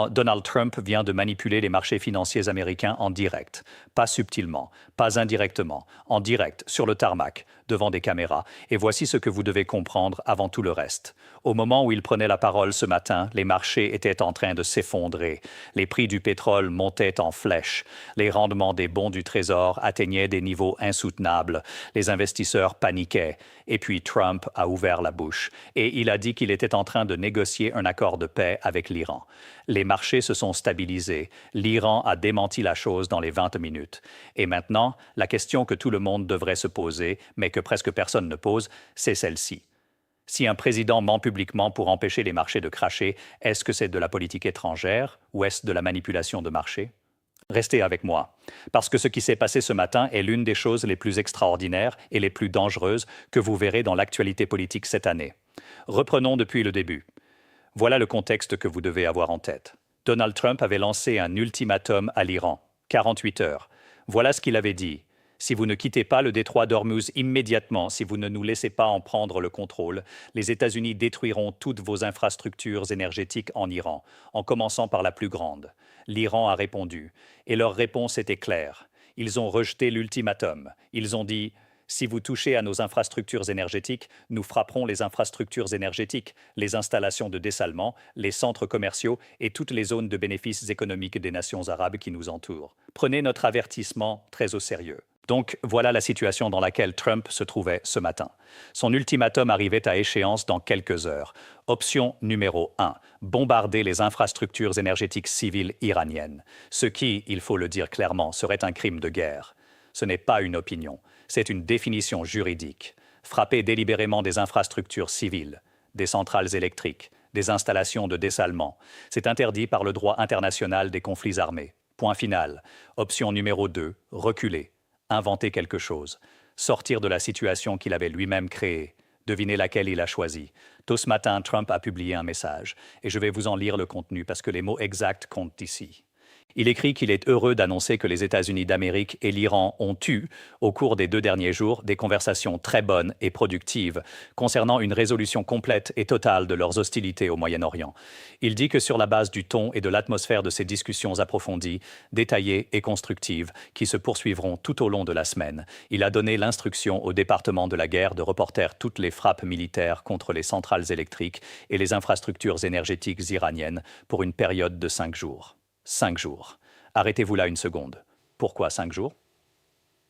Donald Trump vient de manipuler les marchés financiers américains en direct, pas subtilement, pas indirectement, en direct, sur le tarmac, devant des caméras. Et voici ce que vous devez comprendre avant tout le reste. Au moment où il prenait la parole ce matin, les marchés étaient en train de s'effondrer. Les prix du pétrole montaient en flèche. Les rendements des bons du Trésor atteignaient des niveaux insoutenables. Les investisseurs paniquaient. Et puis Trump a ouvert la bouche. Et il a dit qu'il était en train de négocier un accord de paix avec l'Iran. Les marchés se sont stabilisés. L'Iran a démenti la chose dans les 20 minutes. Et maintenant, la question que tout le monde devrait se poser, mais que presque personne ne pose, c'est celle-ci. Si un président ment publiquement pour empêcher les marchés de cracher, est-ce que c'est de la politique étrangère ou est-ce de la manipulation de marché? Restez avec moi, parce que ce qui s'est passé ce matin est l'une des choses les plus extraordinaires et les plus dangereuses que vous verrez dans l'actualité politique cette année. Reprenons depuis le début. Voilà le contexte que vous devez avoir en tête. Donald Trump avait lancé un ultimatum à l'Iran, 48 heures. Voilà ce qu'il avait dit. Si vous ne quittez pas le détroit d'Ormuz immédiatement, si vous ne nous laissez pas en prendre le contrôle, les États-Unis détruiront toutes vos infrastructures énergétiques en Iran, en commençant par la plus grande. L'Iran a répondu, et leur réponse était claire. Ils ont rejeté l'ultimatum. Ils ont dit « Si vous touchez à nos infrastructures énergétiques, nous frapperons les infrastructures énergétiques, les installations de dessalement, les centres commerciaux et toutes les zones de bénéfices économiques des nations arabes qui nous entourent. Prenez notre avertissement très au sérieux. » Donc, voilà la situation dans laquelle Trump se trouvait ce matin. Son ultimatum arrivait à échéance dans quelques heures. Option numéro 1, bombarder les infrastructures énergétiques civiles iraniennes. Ce qui, il faut le dire clairement, serait un crime de guerre. Ce n'est pas une opinion, c'est une définition juridique. Frapper délibérément des infrastructures civiles, des centrales électriques, des installations de dessalement, c'est interdit par le droit international des conflits armés. Point final. Option numéro 2, reculer. Inventer quelque chose, sortir de la situation qu'il avait lui-même créée. Devinez laquelle il a choisi. Tôt ce matin, Trump a publié un message, et je vais vous en lire le contenu parce que les mots exacts comptent ici. Il écrit qu'il est heureux d'annoncer que les États-Unis d'Amérique et l'Iran ont eu, au cours des 2 derniers jours, des conversations très bonnes et productives concernant une résolution complète et totale de leurs hostilités au Moyen-Orient. Il dit que sur la base du ton et de l'atmosphère de ces discussions approfondies, détaillées et constructives, qui se poursuivront tout au long de la semaine, il a donné l'instruction au département de la guerre de reporter toutes les frappes militaires contre les centrales électriques et les infrastructures énergétiques iraniennes pour une période de 5 jours. 5 jours. Arrêtez-vous là une seconde. Pourquoi 5 jours?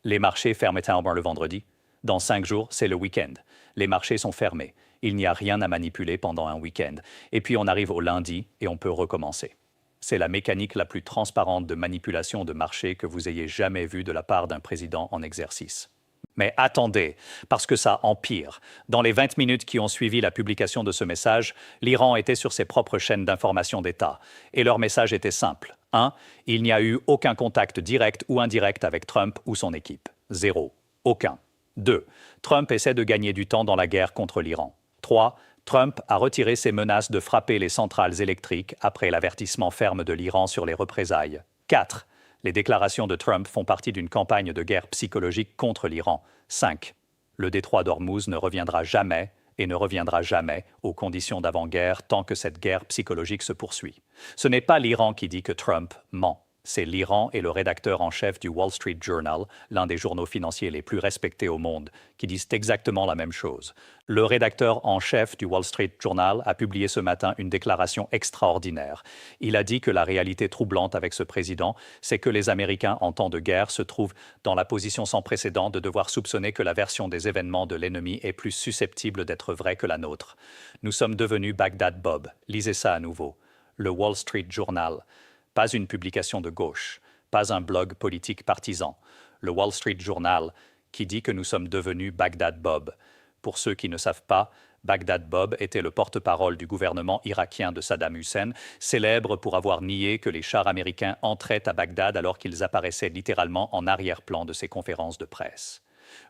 Les marchés ferment le vendredi. Dans 5 jours, c'est le week-end. Les marchés sont fermés. Il n'y a rien à manipuler pendant un week-end. Et puis on arrive au lundi et on peut recommencer. C'est la mécanique la plus transparente de manipulation de marché que vous ayez jamais vue de la part d'un président en exercice. Mais attendez, parce que ça empire. Dans les 20 minutes qui ont suivi la publication de ce message, l'Iran était sur ses propres chaînes d'information d'État. Et leur message était simple. 1. Il n'y a eu aucun contact direct ou indirect avec Trump ou son équipe. 0. Aucun. 2. Trump essaie de gagner du temps dans la guerre contre l'Iran. 3. Trump a retiré ses menaces de frapper les centrales électriques après l'avertissement ferme de l'Iran sur les représailles. 4. Les déclarations de Trump font partie d'une campagne de guerre psychologique contre l'Iran. 5. Le détroit d'Ormuz ne reviendra jamais et ne reviendra jamais aux conditions d'avant-guerre tant que cette guerre psychologique se poursuit. Ce n'est pas l'Iran qui dit que Trump ment. C'est l'Iran et le rédacteur en chef du Wall Street Journal, l'un des journaux financiers les plus respectés au monde, qui disent exactement la même chose. Le rédacteur en chef du Wall Street Journal a publié ce matin une déclaration extraordinaire. Il a dit que la réalité troublante avec ce président, c'est que les Américains en temps de guerre se trouvent dans la position sans précédent de devoir soupçonner que la version des événements de l'ennemi est plus susceptible d'être vraie que la nôtre. Nous sommes devenus Bagdad Bob. Lisez ça à nouveau. Le Wall Street Journal. Pas une publication de gauche, pas un blog politique partisan. Le Wall Street Journal qui dit que nous sommes devenus Bagdad Bob. Pour ceux qui ne savent pas, Bagdad Bob était le porte-parole du gouvernement irakien de Saddam Hussein, célèbre pour avoir nié que les chars américains entraient à Bagdad alors qu'ils apparaissaient littéralement en arrière-plan de ses conférences de presse.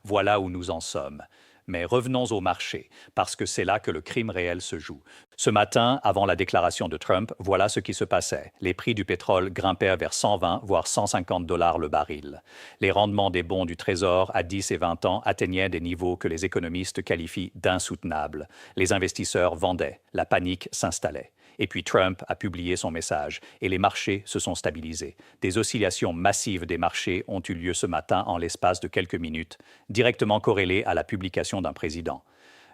Voilà où nous en sommes. Mais revenons au marché, parce que c'est là que le crime réel se joue. Ce matin, avant la déclaration de Trump, voilà ce qui se passait. Les prix du pétrole grimpaient vers 120, voire 150 $ le baril. Les rendements des bons du Trésor à 10 et 20 ans atteignaient des niveaux que les économistes qualifient d'insoutenables. Les investisseurs vendaient, la panique s'installait. Et puis Trump a publié son message et les marchés se sont stabilisés. Des oscillations massives des marchés ont eu lieu ce matin en l'espace de quelques minutes, directement corrélées à la publication d'un président.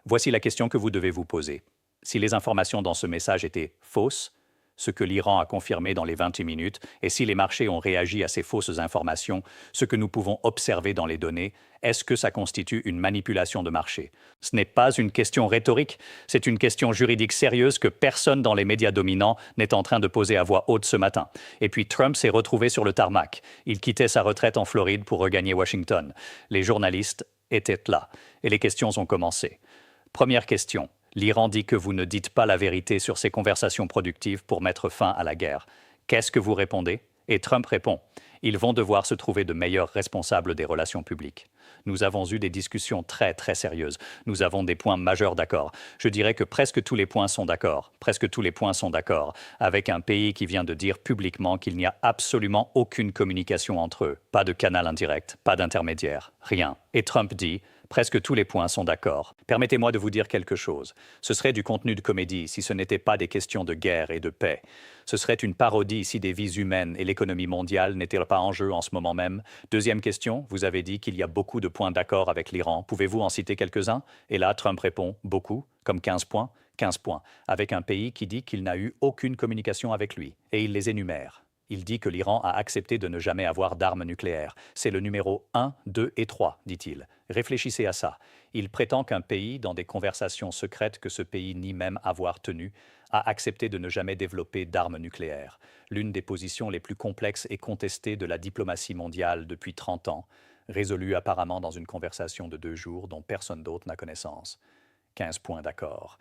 Voici la question que vous devez vous poser. Si les informations dans ce message étaient fausses, ce que l'Iran a confirmé dans les 28 minutes, et si les marchés ont réagi à ces fausses informations, ce que nous pouvons observer dans les données, est-ce que ça constitue une manipulation de marché? Ce n'est pas une question rhétorique, c'est une question juridique sérieuse que personne dans les médias dominants n'est en train de poser à voix haute ce matin. Et puis Trump s'est retrouvé sur le tarmac. Il quittait sa retraite en Floride pour regagner Washington. Les journalistes étaient là, et les questions ont commencé. Première question. L'Iran dit que vous ne dites pas la vérité sur ces conversations productives pour mettre fin à la guerre. Qu'est-ce que vous répondez? Et Trump répond, ils vont devoir se trouver de meilleurs responsables des relations publiques. Nous avons eu des discussions très sérieuses. Nous avons des points majeurs d'accord. Je dirais que presque tous les points sont d'accord. Presque tous les points sont d'accord. Avec un pays qui vient de dire publiquement qu'il n'y a absolument aucune communication entre eux. Pas de canal indirect, pas d'intermédiaire, rien. Et Trump dit, presque tous les points sont d'accord. Permettez-moi de vous dire quelque chose. Ce serait du contenu de comédie si ce n'était pas des questions de guerre et de paix. Ce serait une parodie si des vies humaines et l'économie mondiale n'étaient pas en jeu en ce moment même. Deuxième question, vous avez dit qu'il y a beaucoup de points d'accord avec l'Iran. Pouvez-vous en citer quelques-uns? Et là, Trump répond, beaucoup, comme 15 points. 15 points, avec un pays qui dit qu'il n'a eu aucune communication avec lui. Et il les énumère. Il dit que l'Iran a accepté de ne jamais avoir d'armes nucléaires. C'est le numéro 1, 2 et 3, dit-il. Réfléchissez à ça. Il prétend qu'un pays, dans des conversations secrètes que ce pays nie même avoir tenues, a accepté de ne jamais développer d'armes nucléaires. L'une des positions les plus complexes et contestées de la diplomatie mondiale depuis 30 ans, résolue apparemment dans une conversation de 2 jours dont personne d'autre n'a connaissance. 15 points d'accord.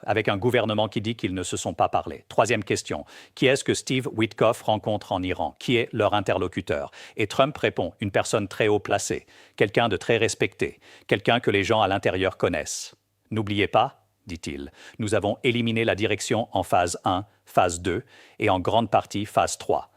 Avec un gouvernement qui dit qu'ils ne se sont pas parlé. Troisième question, qui est-ce que Steve Witkoff rencontre en Iran? Qui est leur interlocuteur? Et Trump répond, une personne très haut placée, quelqu'un de très respecté, quelqu'un que les gens à l'intérieur connaissent. N'oubliez pas, dit-il, nous avons éliminé la direction en phase 1, phase 2 et en grande partie phase 3.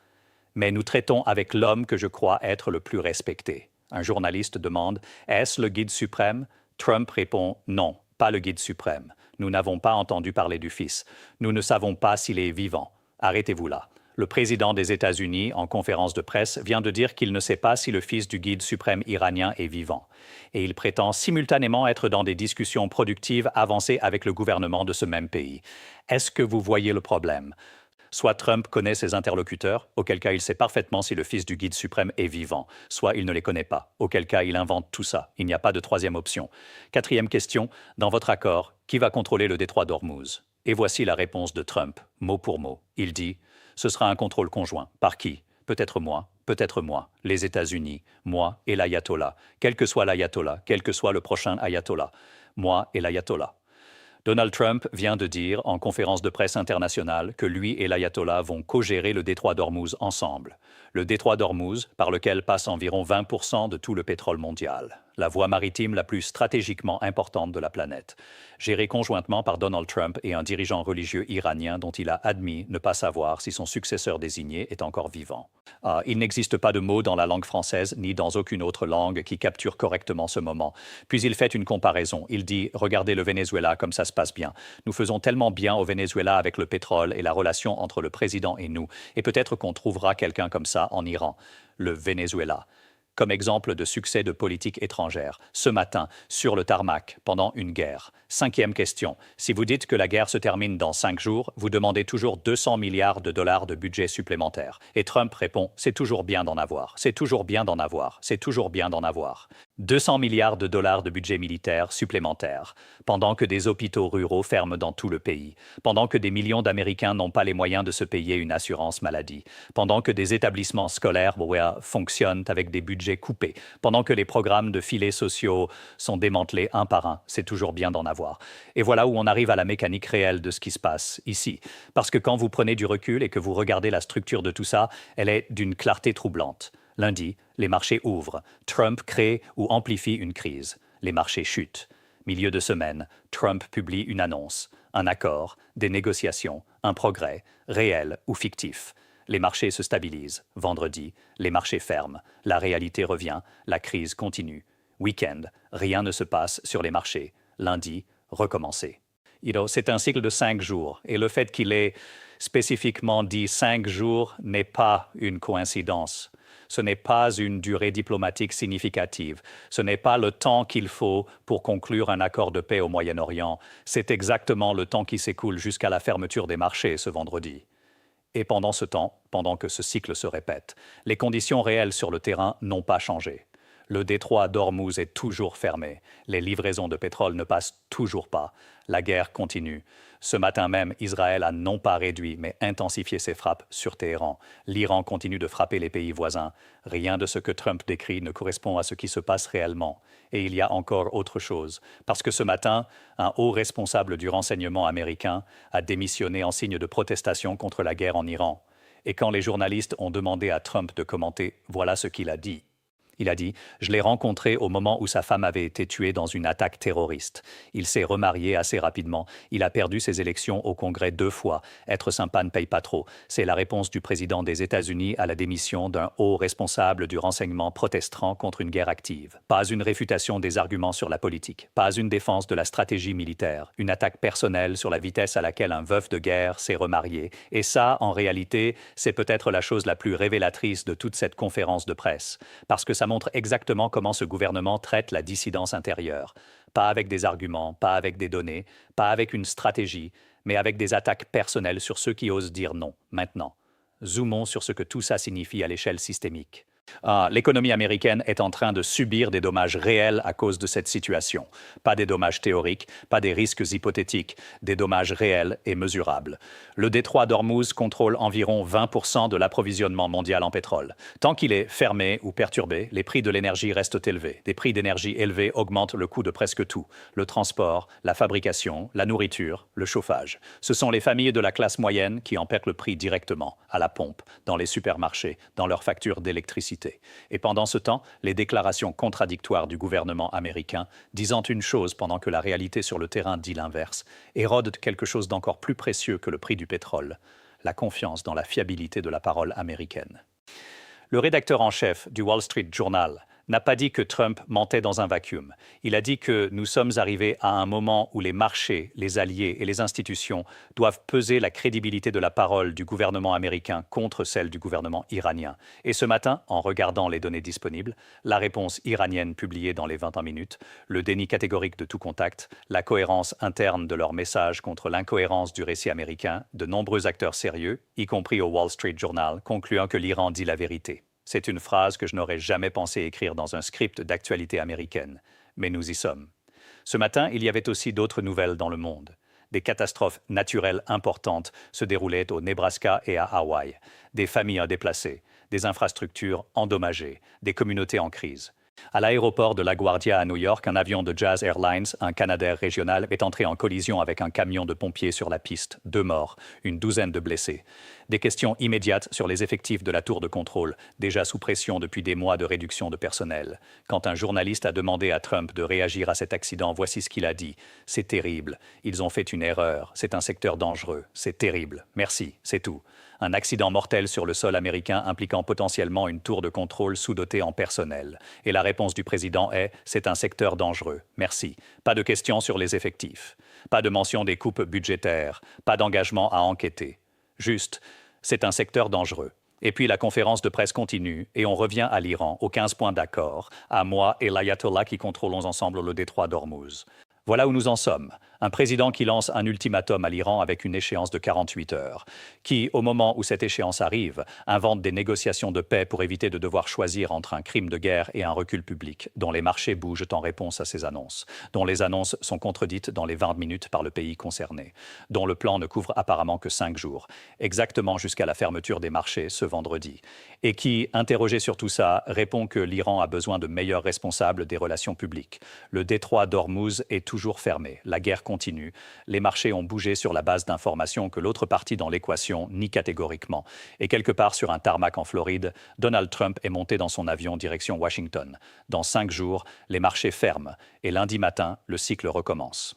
Mais nous traitons avec l'homme que je crois être le plus respecté. Un journaliste demande, est-ce le guide suprême? Trump répond, non, pas le guide suprême. Nous n'avons pas entendu parler du fils. Nous ne savons pas s'il est vivant. Arrêtez-vous là. Le président des États-Unis, en conférence de presse, vient de dire qu'il ne sait pas si le fils du guide suprême iranien est vivant. Et il prétend simultanément être dans des discussions productives avancées avec le gouvernement de ce même pays. Est-ce que vous voyez le problème? Soit Trump connaît ses interlocuteurs, auquel cas il sait parfaitement si le fils du guide suprême est vivant, soit il ne les connaît pas, auquel cas il invente tout ça. Il n'y a pas de troisième option. Quatrième question, dans votre accord, qui va contrôler le détroit d'Ormuz? Et voici la réponse de Trump, mot pour mot. Il dit, ce sera un contrôle conjoint. Par qui? Peut-être moi, les États-Unis, moi et l'ayatollah. Quel que soit l'ayatollah, quel que soit le prochain ayatollah, moi et l'ayatollah. Donald Trump vient de dire en conférence de presse internationale que lui et l'ayatollah vont co-gérer le détroit d'Ormuz ensemble. Le détroit d'Ormuz, par lequel passe environ 20% de tout le pétrole mondial. La voie maritime la plus stratégiquement importante de la planète. Gérée conjointement par Donald Trump et un dirigeant religieux iranien dont il a admis ne pas savoir si son successeur désigné est encore vivant. Il n'existe pas de mot dans la langue française ni dans aucune autre langue qui capture correctement ce moment. Puis il fait une comparaison. Il dit « Regardez le Venezuela comme ça se passe bien. Nous faisons tellement bien au Venezuela avec le pétrole et la relation entre le président et nous. Et peut-être qu'on trouvera quelqu'un comme ça en Iran. Le Venezuela. » Comme exemple de succès de politique étrangère, ce matin, sur le tarmac, pendant une guerre. Cinquième question. Si vous dites que la guerre se termine dans 5 jours, vous demandez toujours 200 milliards de dollars de budget supplémentaire. Et Trump répond, c'est toujours bien d'en avoir, c'est toujours bien d'en avoir, c'est toujours bien d'en avoir. 200 milliards de dollars de budget militaire supplémentaire, pendant que des hôpitaux ruraux ferment dans tout le pays, pendant que des millions d'Américains n'ont pas les moyens de se payer une assurance maladie, pendant que des établissements scolaires fonctionnent avec des budgets coupés, pendant que les programmes de filets sociaux sont démantelés un par un, c'est toujours bien d'en avoir. Et voilà où on arrive à la mécanique réelle de ce qui se passe ici. Parce que quand vous prenez du recul et que vous regardez la structure de tout ça, elle est d'une clarté troublante. Lundi, les marchés ouvrent. Trump crée ou amplifie une crise. Les marchés chutent. Milieu de semaine, Trump publie une annonce, un accord, des négociations, un progrès, réel ou fictif. Les marchés se stabilisent. Vendredi, les marchés ferment. La réalité revient. La crise continue. Week-end, rien ne se passe sur les marchés. Lundi, recommencer. C'est un cycle de 5 jours. Et le fait qu'il ait spécifiquement dit 5 jours n'est pas une coïncidence. Ce n'est pas une durée diplomatique significative. Ce n'est pas le temps qu'il faut pour conclure un accord de paix au Moyen-Orient. C'est exactement le temps qui s'écoule jusqu'à la fermeture des marchés ce vendredi. Et pendant ce temps, pendant que ce cycle se répète, les conditions réelles sur le terrain n'ont pas changé. Le détroit d'Ormuz est toujours fermé. Les livraisons de pétrole ne passent toujours pas. La guerre continue. Ce matin même, Israël a non pas réduit, mais intensifié ses frappes sur Téhéran. L'Iran continue de frapper les pays voisins. Rien de ce que Trump décrit ne correspond à ce qui se passe réellement. Et il y a encore autre chose. Parce que ce matin, un haut responsable du renseignement américain a démissionné en signe de protestation contre la guerre en Iran. Et quand les journalistes ont demandé à Trump de commenter, voilà ce qu'il a dit. Il a dit « Je l'ai rencontré au moment où sa femme avait été tuée dans une attaque terroriste. Il s'est remarié assez rapidement. Il a perdu ses élections au Congrès 2 fois. Être sympa ne paye pas trop. » C'est la réponse du président des États-Unis à la démission d'un haut responsable du renseignement protestant contre une guerre active. Pas une réfutation des arguments sur la politique. Pas une défense de la stratégie militaire. Une attaque personnelle sur la vitesse à laquelle un veuf de guerre s'est remarié. Et ça, en réalité, c'est peut-être la chose la plus révélatrice de toute cette conférence de presse. Parce que ça montre exactement comment ce gouvernement traite la dissidence intérieure. Pas avec des arguments, pas avec des données, pas avec une stratégie, mais avec des attaques personnelles sur ceux qui osent dire non, maintenant. Zoomons sur ce que tout ça signifie à l'échelle systémique. L'économie américaine est en train de subir des dommages réels à cause de cette situation. Pas des dommages théoriques, pas des risques hypothétiques, des dommages réels et mesurables. Le détroit d'Ormuz contrôle environ 20% de l'approvisionnement mondial en pétrole. Tant qu'il est fermé ou perturbé, les prix de l'énergie restent élevés. Des prix d'énergie élevés augmentent le coût de presque tout. Le transport, la fabrication, la nourriture, le chauffage. Ce sont les familles de la classe moyenne qui en perdent le prix directement, à la pompe, dans les supermarchés, dans leurs factures d'électricité. Et pendant ce temps, les déclarations contradictoires du gouvernement américain, disant une chose pendant que la réalité sur le terrain dit l'inverse, érodent quelque chose d'encore plus précieux que le prix du pétrole, la confiance dans la fiabilité de la parole américaine. Le rédacteur en chef du Wall Street Journal n'a pas dit que Trump mentait dans un vacuum. Il a dit que nous sommes arrivés à un moment où les marchés, les alliés et les institutions doivent peser la crédibilité de la parole du gouvernement américain contre celle du gouvernement iranien. Et ce matin, en regardant les données disponibles, la réponse iranienne publiée dans les 21 minutes, le déni catégorique de tout contact, la cohérence interne de leur message contre l'incohérence du récit américain, de nombreux acteurs sérieux, y compris au Wall Street Journal, concluant que l'Iran dit la vérité. C'est une phrase que je n'aurais jamais pensé écrire dans un script d'actualité américaine, mais nous y sommes. Ce matin, il y avait aussi d'autres nouvelles dans le monde. Des catastrophes naturelles importantes se déroulaient au Nebraska et à Hawaï. Des familles déplacées, des infrastructures endommagées, des communautés en crise. À l'aéroport de LaGuardia à New York, un avion de Jazz Airlines, un Canadair régional, est entré en collision avec un camion de pompiers sur la piste. 2 morts, une douzaine de blessés. Des questions immédiates sur les effectifs de la tour de contrôle, déjà sous pression depuis des mois de réduction de personnel. Quand un journaliste a demandé à Trump de réagir à cet accident, voici ce qu'il a dit. « C'est terrible. Ils ont fait une erreur. C'est un secteur dangereux. C'est terrible. Merci. C'est tout. » Un accident mortel sur le sol américain impliquant potentiellement une tour de contrôle sous-dotée en personnel. Et la réponse du président est « C'est un secteur dangereux. Merci. » Pas de questions sur les effectifs. Pas de mention des coupes budgétaires. Pas d'engagement à enquêter. Juste, c'est un secteur dangereux. Et puis la conférence de presse continue et on revient à l'Iran, aux 15 points d'accord, à moi et l'ayatollah qui contrôlons ensemble le détroit d'Ormuz. Voilà où nous en sommes. Un président qui lance un ultimatum à l'Iran avec une échéance de 48 heures, qui, au moment où cette échéance arrive, invente des négociations de paix pour éviter de devoir choisir entre un crime de guerre et un recul public, dont les marchés bougent en réponse à ces annonces, dont les annonces sont contredites dans les 20 minutes par le pays concerné, dont le plan ne couvre apparemment que 5 jours, exactement jusqu'à la fermeture des marchés ce vendredi, et qui, interrogé sur tout ça, répond que l'Iran a besoin de meilleurs responsables des relations publiques. Le détroit d'Ormuz est toujours fermé, la guerre continue. Les marchés ont bougé sur la base d'informations que l'autre partie dans l'équation nie catégoriquement. Et quelque part sur un tarmac en Floride, Donald Trump est monté dans son avion direction Washington. Dans 5 jours, les marchés ferment et lundi matin, le cycle recommence.